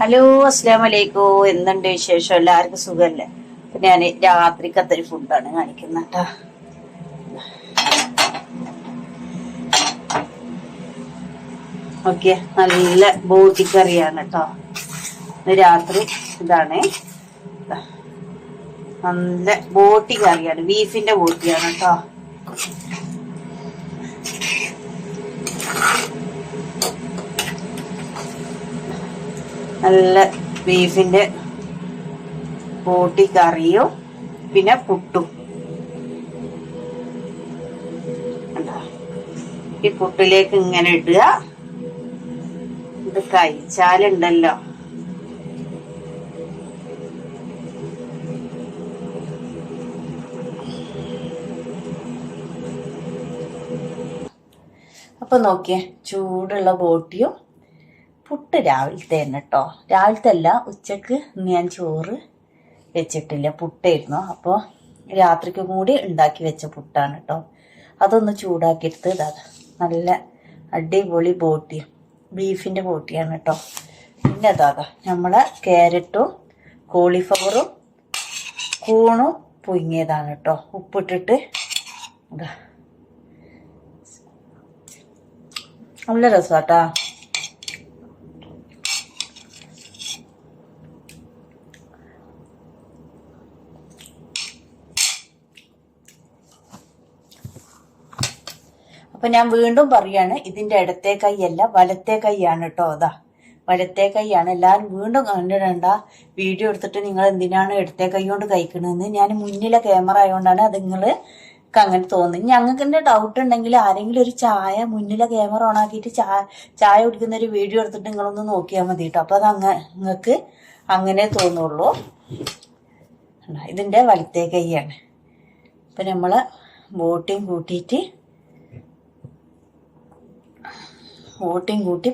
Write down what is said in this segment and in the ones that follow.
Hello, അസ്സലാമു അലൈക്കും. എന്തുണ്ട് വിശേഷം? എല്ലാവർക്കും സുഖമല്ലേ? അപ്പൊ ഞാൻ രാത്രിക്കത്തെ ഒരു ഫുഡാണ് കാണിക്കുന്നത് കേട്ടോ. ഓക്കെ, നല്ല ബോട്ടി കറിയാണ് കേട്ടോ. രാത്രി ഇതാണ് നല്ല ബോട്ടി കറിയാണ്, ബീഫിന്റെ ബോട്ടിയാണ് കേട്ടോ. നല്ല ബീഫിന്റെ ബോട്ടി കറിയും പിന്നെ പുട്ടും. ഈ പുട്ടിലേക്ക് ഇങ്ങനെ ഇടുക, ഇത് കഴിച്ചാലുണ്ടല്ലോ അപ്പൊ നോക്കിയേ, ചൂടുള്ള ബോട്ടിയും പുട്ട് രാവിലത്തെ തന്നെ കേട്ടോ. രാവിലത്തെ അല്ല, ഉച്ചക്ക് ഞാൻ ചോറ് വെച്ചിട്ടില്ല, പുട്ടായിരുന്നു. അപ്പോൾ രാത്രിക്കും കൂടി ഉണ്ടാക്കി വെച്ച പുട്ടാണ് കേട്ടോ. അതൊന്ന് ചൂടാക്കിയെടുത്ത് ഇതാ നല്ല അടിപൊളി ബോട്ടിയും ബീഫിൻ്റെ ബോട്ടിയാണ് കേട്ടോ. പിന്നെ അതാ നമ്മളെ ക്യാരറ്റും കോളിഫ്ലവറും കൂണും പുഴുങ്ങിയതാണ് കേട്ടോ, ഉപ്പിട്ടിട്ട്. ഇതാ നല്ല രസാട്ടാ. അപ്പൊ ഞാൻ വീണ്ടും പറയാണ്, ഇതിന്റെ ഇടത്തെ കൈയല്ല വലത്തെ കൈയാണ് കേട്ടോ. അതാ വലത്തെ കൈയാണ്. എല്ലാവരും വീണ്ടും കണ്ടിടണ്ട, വീഡിയോ എടുത്തിട്ട് നിങ്ങൾ എന്തിനാണ് ഇടത്തെ കൈ കൊണ്ട് കഴിക്കണമെന്ന്. ഞാൻ മുന്നിലെ ക്യാമറ ആയതുകൊണ്ടാണ് അത് നിങ്ങൾക്ക് അങ്ങനെ തോന്നുന്നത്. ഞങ്ങൾക്ക് എന്റെ ഡൗട്ട് ഉണ്ടെങ്കിൽ ആരെങ്കിലും ഒരു ചായ മുന്നിലെ ക്യാമറ ഓൺ ആക്കിയിട്ട് ചായ കുടിക്കുന്ന ഒരു വീഡിയോ എടുത്തിട്ട് നിങ്ങളൊന്ന് നോക്കിയാൽ മതി കേട്ടോ. അപ്പൊ അത് നിങ്ങൾക്ക് അങ്ങനെ തോന്നുള്ളൂ. ഇതിന്റെ വലത്തെ കൈയാണ്. അപ്പൊ നമ്മള് ബോട്ടിയും കൂട്ടി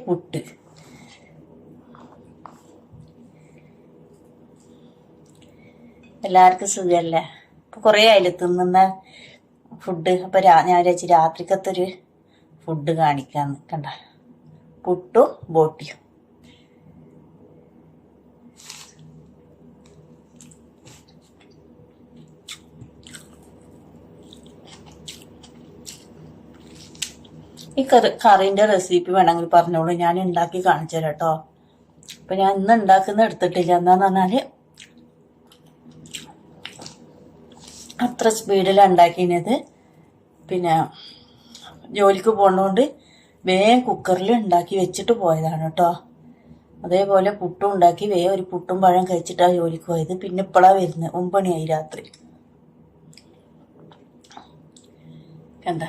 പുട്ട്. എല്ലാവർക്കും സുഖമല്ലേ? ഇപ്പൊ കുറെ ആയില്ലേ തിന്നുന്ന ഫുഡ്. അപ്പൊ ഞാൻ വിചാരിച്ചു രാത്രിക്കത്തൊരു ഫുഡ് കാണിക്കാന്ന്. കണ്ട, പുട്ടും ബോട്ടിയും. ഈ കറിന്റെ റെസിപ്പി വേണമെങ്കിൽ പറഞ്ഞോളൂ, ഞാൻ ഉണ്ടാക്കി കാണിച്ചു തരാം കേട്ടോ. അപ്പൊ ഞാൻ ഇന്ന് ഉണ്ടാക്കുന്ന എടുത്തിട്ടില്ല. എന്താന്ന് പറഞ്ഞാല് അത്ര സ്പീഡിലാണ് ഉണ്ടാക്കിയത്. പിന്നെ ജോലിക്ക് പോകുന്നതുകൊണ്ട് വേഗം കുക്കറിൽ ഉണ്ടാക്കി വെച്ചിട്ട് പോയതാണ് കേട്ടോ. അതേപോലെ പുട്ടും ഉണ്ടാക്കി വേഗം ഒരു പുട്ടും പഴം കഴിച്ചിട്ടാണ് ജോലിക്ക് പോയത്. പിന്നെ ഇപ്പോഴാണ് വരുന്നത്, 9 മണിയായി രാത്രി. കണ്ട,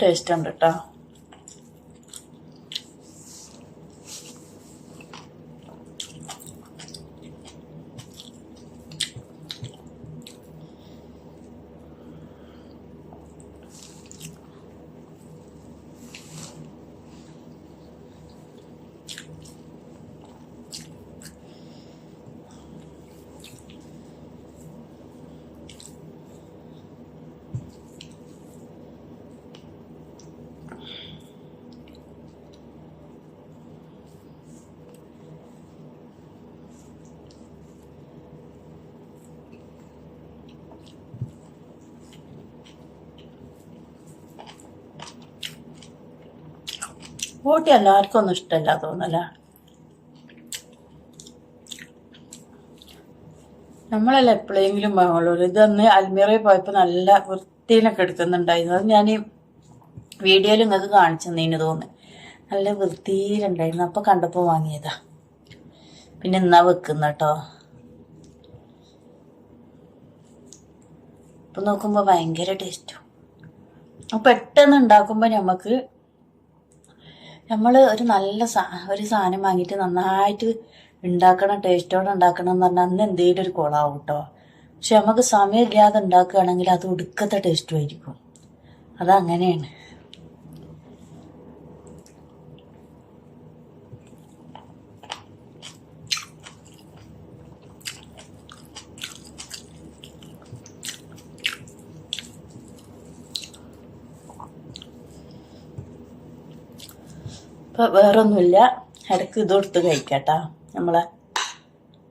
ടേസ്റ്റ് ഉണ്ട് കേട്ടോ. ബോട്ടി എല്ലാവർക്കും ഒന്നും ഇഷ്ടമല്ല തോന്നല. നമ്മളല്ല എപ്പോഴെങ്കിലും വാങ്ങുള്ളൂ. ഇതന്ന് അൽമീറയിൽ പോയപ്പോൾ നല്ല വൃത്തിയിലൊക്കെ എടുക്കുന്നുണ്ടായിരുന്നു. അത് ഞാൻ വീഡിയോയിൽ നിങ്ങൾക്ക് കാണിച്ചു തന്നേന് തോന്നുന്നു. നല്ല വൃത്തിയിലുണ്ടായിരുന്നു. അപ്പൊ കണ്ടപ്പോൾ വാങ്ങിയതാ. പിന്നെ എന്നാ വെക്കുന്ന കേട്ടോ. ഇപ്പൊ നോക്കുമ്പോ ഭയങ്കര ടേസ്റ്റും. പെട്ടെന്ന് ഉണ്ടാക്കുമ്പോ നമ്മൾ ഒരു നല്ല ഒരു സാധനം വാങ്ങിയിട്ട് നന്നായിട്ട് ഉണ്ടാക്കണം, ടേസ്റ്റോടെ ഉണ്ടാക്കണം എന്ന് പറഞ്ഞാൽ അന്ന് എന്തെങ്കിലും ഒരു കുളമാവും കേട്ടോ. പക്ഷെ നമുക്ക് സമയമില്ലാതെ ഉണ്ടാക്കുകയാണെങ്കിൽ അത് ഒടുക്കത്തെ ടേസ്റ്റും ആയിരിക്കും. അതങ്ങനെയാണ്. അപ്പോൾ വേറൊന്നുമില്ല, ഇടയ്ക്ക് ഇതെടുത്ത് കഴിക്കാട്ടാ നമ്മളെ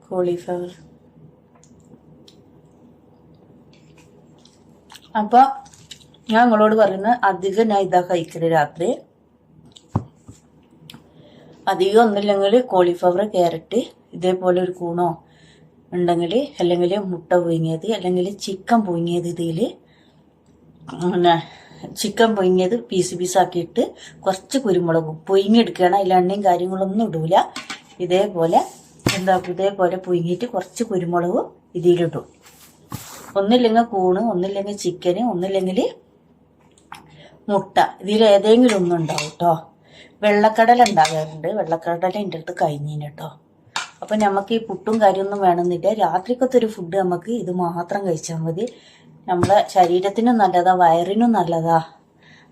കോളിഫ്ലവർ. അപ്പോൾ ഞാൻ നിങ്ങളോട് പറയുന്നത് അധികം ഞാൻ ഇതാ കഴിക്കല് രാത്രി. അധികം ഒന്നുമില്ലെങ്കിൽ കോളിഫ്ലവർ, ക്യാരറ്റ് ഇതേപോലെ ഒരു കൂണോ ഉണ്ടെങ്കിൽ, അല്ലെങ്കിൽ മുട്ട പുഴുങ്ങിയത്, അല്ലെങ്കിൽ ചിക്കൻ പുഴുങ്ങിയത്. ഇതിൽ പിന്നെ ചിക്കൻ പുഴുങ്ങിയത് പീസ് പീസാക്കിയിട്ട് കുറച്ച് കുരുമുളകും പുഴുങ്ങിയെടുക്കുകയാണ്. അതിൽ എണ്ണയും കാര്യങ്ങളൊന്നും ഇടൂല. ഇതേപോലെ ഇതേപോലെ പുഴുങ്ങിയിട്ട് കുറച്ച് കുരുമുളകും ഇതിലിടും. ഒന്നില്ലെങ്കിൽ കൂണ്, ഒന്നില്ലെങ്കിൽ ചിക്കന്, ഒന്നില്ലെങ്കിൽ മുട്ട. ഇതിലേതെങ്കിലും ഒന്നും ഉണ്ടാവും കേട്ടോ. വെള്ളക്കടല ഉണ്ടാകാറുണ്ട്. വെള്ളക്കടല എൻ്റെ അടുത്ത് കഴിഞ്ഞിന് കേട്ടോ. അപ്പം നമുക്ക് ഈ പുട്ടും കാര്യമൊന്നും വേണമെന്നില്ല. രാത്രിക്കത്തെ ഒരു ഫുഡ് നമുക്ക് ഇത് മാത്രം കഴിച്ചാൽ മതി. നമ്മളെ ശരീരത്തിനും നല്ലതാ, വയറിനും നല്ലതാ.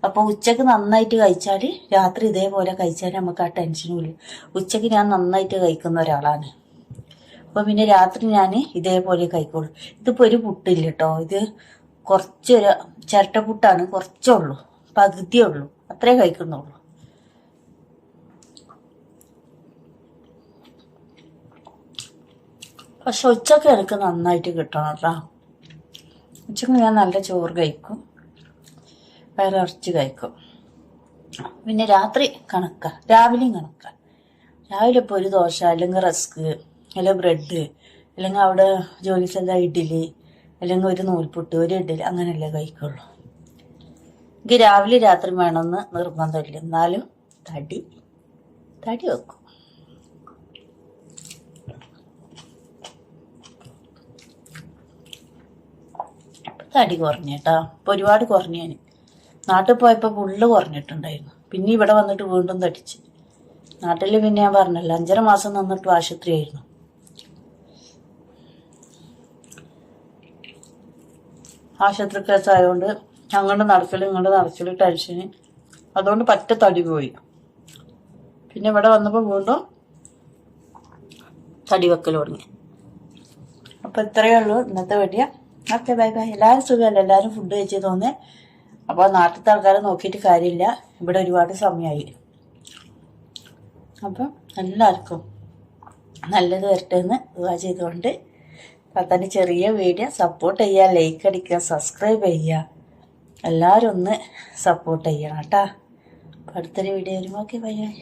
അപ്പോൾ ഉച്ചക്ക് നന്നായിട്ട് കഴിച്ചാൽ രാത്രി ഇതേപോലെ കഴിച്ചാൽ നമുക്ക് ആ ടെൻഷനും ഇല്ല. ഉച്ചക്ക് ഞാൻ നന്നായിട്ട് കഴിക്കുന്ന ഒരാളാണ്. അപ്പോൾ പിന്നെ രാത്രി ഞാൻ ഇതേപോലെ കഴിക്കുള്ളൂ. ഇതിപ്പോൾ ഒരു പുട്ടില്ല കേട്ടോ. ഇത് കുറച്ചൊരു ചിരട്ടപ്പുട്ടാണ്, കുറച്ചേ ഉള്ളൂ, പകുതിയേ ഉള്ളൂ, അത്രേ കഴിക്കുന്നുള്ളൂ. പക്ഷെ ഉച്ചക്ക് എനിക്ക് നന്നായിട്ട് കിട്ടണം കേട്ടോ. ഉച്ചക്ക് ഞാൻ നല്ല ചോറ് കഴിക്കും, വയറിറച്ചി കഴിക്കും. പിന്നെ രാത്രി കണക്കാണ്, രാവിലെയും കണക്കാണ്. രാവിലെ ഇപ്പോൾ ഒരു ദോശ, അല്ലെങ്കിൽ റസ്ക്, അല്ലെങ്കിൽ ബ്രെഡ്, അല്ലെങ്കിൽ അവിടെ ജോലി സ്ഥലം ഇഡ്ഡലി, അല്ലെങ്കിൽ ഒരു നൂൽപുട്ട്, ഒരു ഇഡ്ഡലി, അങ്ങനെയല്ലേ കഴിക്കുള്ളൂ. എനിക്ക് രാവിലെ രാത്രി വേണമെന്ന് നിർബന്ധമില്ല. എന്നാലും തടി വെക്കും. തടി കുറഞ്ഞേട്ടാ. ഇപ്പം ഒരുപാട് കുറഞ്ഞു. ഞാൻ നാട്ടിൽ പോയപ്പോൾ ഫുള്ള് കുറഞ്ഞിട്ടുണ്ടായിരുന്നു. പിന്നെ ഇവിടെ വന്നിട്ട് വീണ്ടും തടിച്ച്. നാട്ടിൽ പിന്നെ ഞാൻ പറഞ്ഞല്ലോ 5.5 മാസം നിന്നിട്ട് ആശുപത്രിയായിരുന്നു. ആശുപത്രി കേസായതുകൊണ്ട് അങ്ങോട്ട് നടക്കലും ഇങ്ങോട്ട് നടക്കലും ടെൻഷന്, അതുകൊണ്ട് പറ്റ തടി പോയി. പിന്നെ ഇവിടെ വന്നപ്പോൾ വീണ്ടും തടി വെക്കൽ തുടങ്ങി. അപ്പം ഇത്രയേ ഉള്ളൂ ഇന്നത്തെ വീഡിയോ. Okay, bye bye. എല്ലാവരും സുഖമല്ല, എല്ലാവരും ഫുഡ് കഴിച്ച് തോന്നേ. അപ്പോൾ നാട്ടിലത്തെ ആൾക്കാരെ നോക്കിയിട്ട് കാര്യമില്ല, ഇവിടെ ഒരുപാട് സമയമായി. അപ്പം എല്ലാവർക്കും നല്ലത് വരട്ടെ എന്ന് ദുആ ചെയ്തുകൊണ്ട് താത്താൻ്റെ ചെറിയ വീഡിയോ സപ്പോർട്ട് ചെയ്യുക, ലൈക്ക് അടിക്കുക, സബ്സ്ക്രൈബ് ചെയ്യുക. എല്ലാവരും ഒന്ന് സപ്പോർട്ട് ചെയ്യണം കേട്ടോ. അടുത്തൊരു വീഡിയോ വരും. Okay, bye bye.